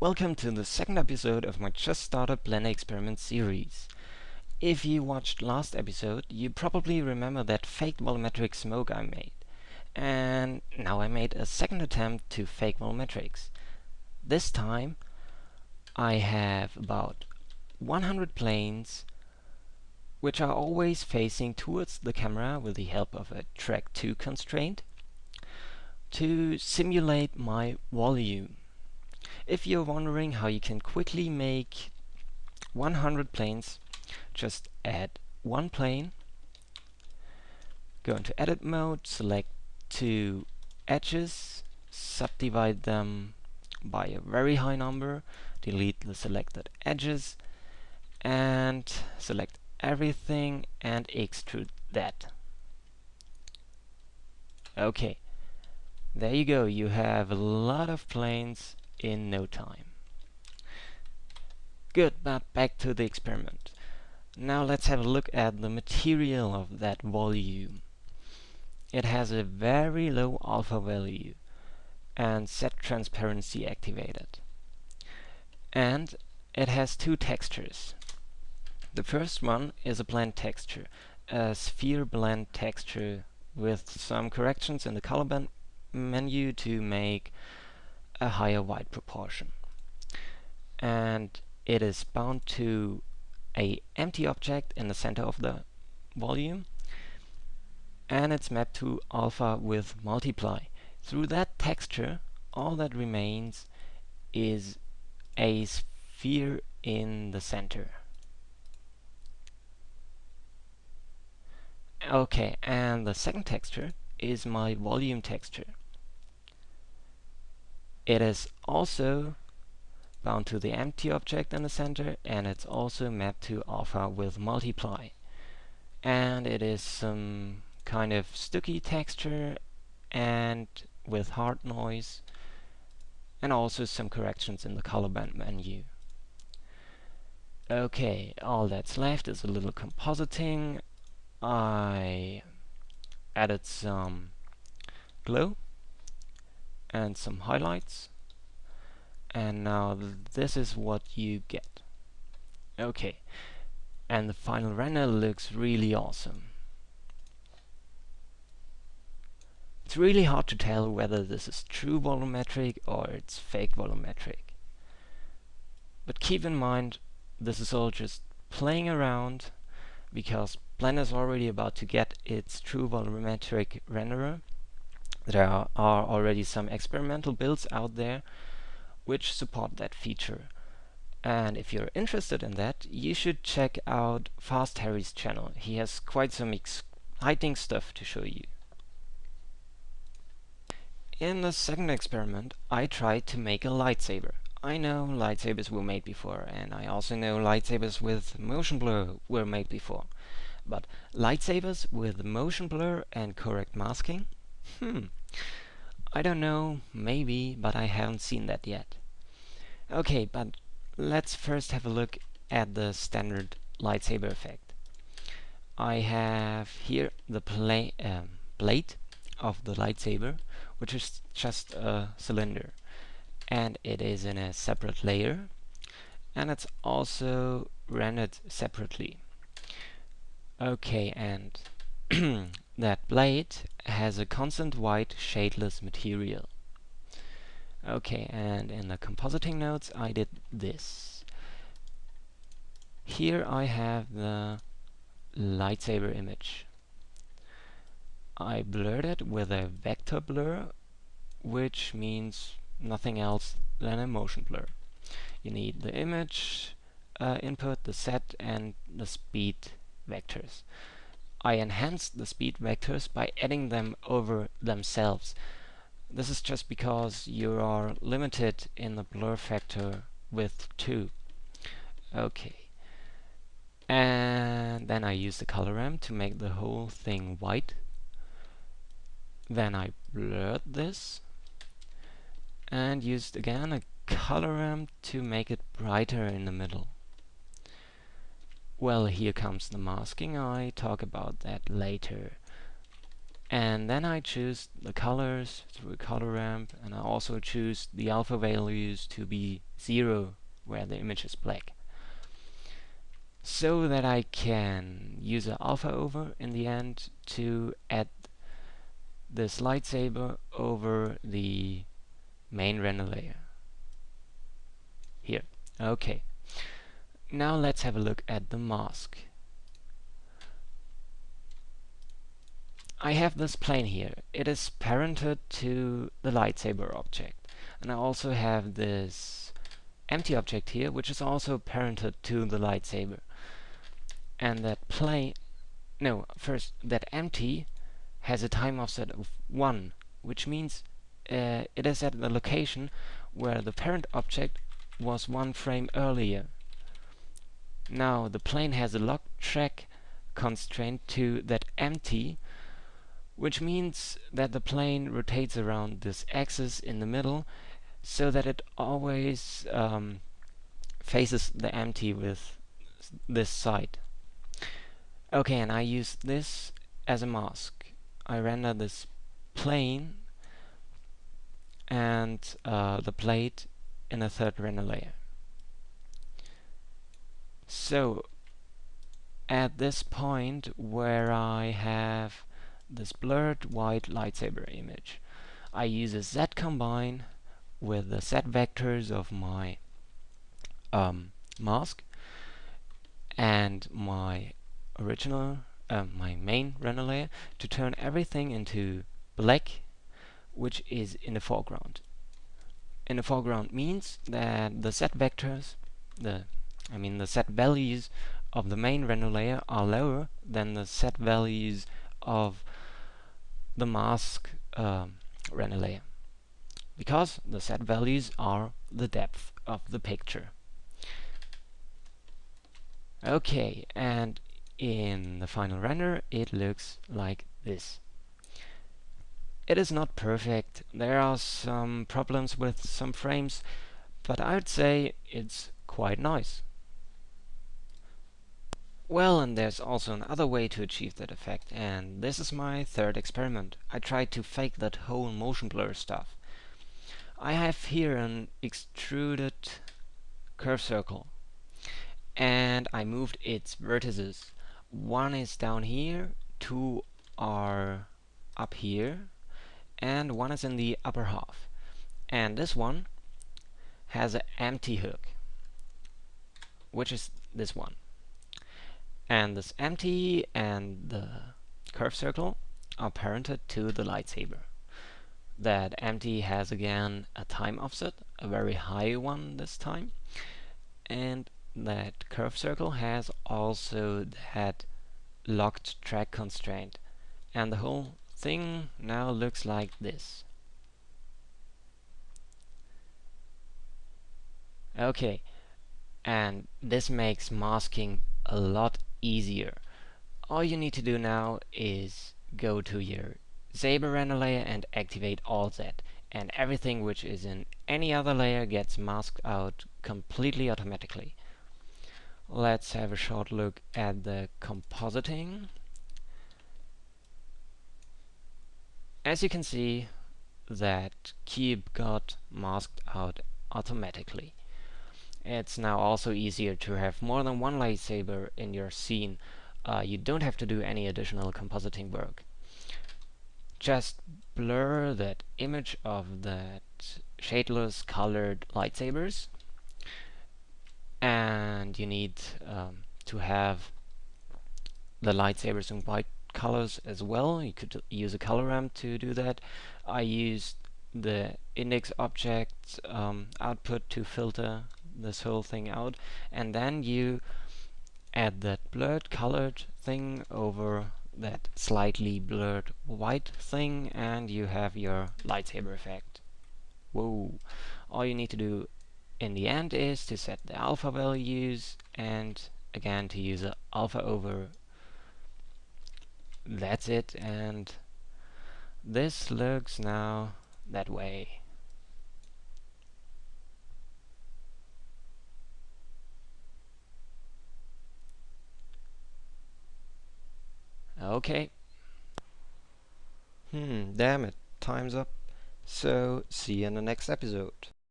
Welcome to the second episode of my Just Started Blender Experiment series. If you watched last episode, you probably remember that faked volumetric smoke I made. And now I made a second attempt to fake volumetrics. This time I have about 100 planes which are always facing towards the camera with the help of a track 2 constraint to simulate my volume. If you're wondering how you can quickly make 100 planes, just add one plane, go into edit mode, select two edges, subdivide them by a very high number, delete the selected edges, and select everything and extrude that. Okay, there you go, you have a lot of planes in no time. Good, but back to the experiment. Now let's have a look at the material of that volume. It has a very low alpha value and set transparency activated. And it has two textures. The first one is a blend texture, a sphere blend texture with some corrections in the color band menu to make a higher white proportion. And it is bound to an empty object in the center of the volume, and it's mapped to alpha with multiply. Through that texture, all that remains is a sphere in the center. Okay, and the second texture is my volume texture. It is also bound to the empty object in the center, and it's also mapped to alpha with multiply. And it is some kind of sticky texture and with hard noise, and also some corrections in the color band menu. Okay, all that's left is a little compositing. I added some glow and some highlights, and now this is what you get. Okay, and the final render looks really awesome. It's really hard to tell whether this is true volumetric or it's fake volumetric. But keep in mind, this is all just playing around, because Blender is already about to get its true volumetric renderer. There are already some experimental builds out there which support that feature. And if you're interested in that, you should check out Fast Harry's channel. He has quite some exciting stuff to show you. In the second experiment, I tried to make a lightsaber. I know lightsabers were made before, and I also know lightsabers with motion blur were made before. But lightsabers with motion blur and correct masking? I don't know, maybe, but I haven't seen that yet. Okay, but let's first have a look at the standard lightsaber effect. I have here the blade of the lightsaber, which is just a cylinder, and it is in a separate layer, and it's also rendered separately. Okay, and that blade has a constant white shadeless material. Okay, and in the compositing nodes I did this. Here I have the lightsaber image. I blurred it with a vector blur, which means nothing else than a motion blur. You need the image input, the set, and the speed vectors. I enhanced the speed vectors by adding them over themselves. This is just because you are limited in the blur factor with 2. Okay. And then I used the color ramp to make the whole thing white. Then I blurred this and used again a color ramp to make it brighter in the middle. Well, here comes the masking. I talk about that later. And then I choose the colors through a color ramp, and I also choose the alpha values to be 0 where the image is black, so that I can use an alpha over in the end to add this lightsaber over the main render layer. Here. Okay. Now let's have a look at the mask. I have this plane here. It is parented to the lightsaber object. And I also have this empty object here, which is also parented to the lightsaber. And that plane, no, first, that empty has a time offset of 1, which means it is at the location where the parent object was 1 frame earlier. Now the plane has a lock track constraint to that empty, which means that the plane rotates around this axis in the middle so that it always faces the empty with this side. Okay, and I use this as a mask. I render this plane and the plate in a third render layer. So at this point where I have this blurred white lightsaber image, I use a Z combine with the Z vectors of my mask and my original, my main render layer to turn everything into black, which is in the foreground. In the foreground means that the Z vectors, the Z values of the main render layer are lower than the Z values of the mask render layer, because the Z values are the depth of the picture. Okay, and in the final render it looks like this. It is not perfect, there are some problems with some frames, but I would say it's quite nice. Well, and there's also another way to achieve that effect, and this is my third experiment. I tried to fake that whole motion blur stuff. I have here an extruded curve circle, and I moved its vertices. One is down here, 2 are up here, and 1 is in the upper half. And this one has an empty hook, which is this one. And this empty and the curve circle are parented to the lightsaber. That empty has again a time offset, a very high one this time, and that curve circle has also that locked track constraint, and the whole thing now looks like this. Okay, and this makes masking a lot easier. All you need to do now is go to your Saber render layer and activate Alt Z, and everything which is in any other layer gets masked out completely automatically. Let's have a short look at the compositing. As you can see, that cube got masked out automatically. It's now also easier to have more than one lightsaber in your scene. You don't have to do any additional compositing work. Just blur that image of that shadeless colored lightsabers, and you need to have the lightsabers in white colors as well. You could use a color ramp to do that. I used the index object output to filter this whole thing out, and then you add that blurred colored thing over that slightly blurred white thing, and you have your lightsaber effect. Whoa! All you need to do in the end is to set the alpha values, and again to use a alpha over. That's it, and this looks now that way. Okay. Damn it, time's up. So, see you in the next episode.